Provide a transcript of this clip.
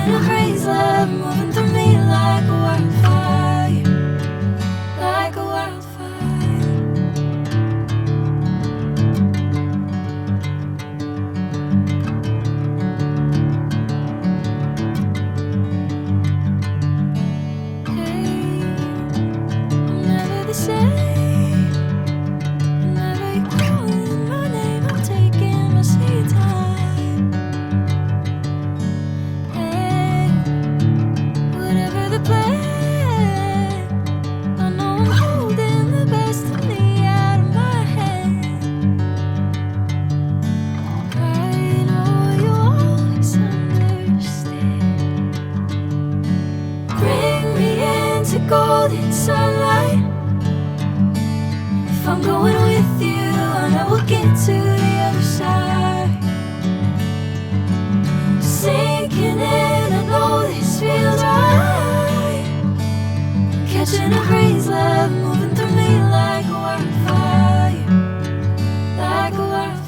Catching a breeze, love moving through me like a wildfire, like a wildfire. Hey, I'm never the same. Whenever you're calling my name, I'm taking my sweet time. Hey, whatever the plan, I know I'm holding the best of me out of my hand. I know you always understand. Bring me into golden sunlight. If I'm going with you, I know we'll get to the other side. Sinking in, I know this feels right. Catching a breeze, love moving through me like a wildfire, like a wildfire.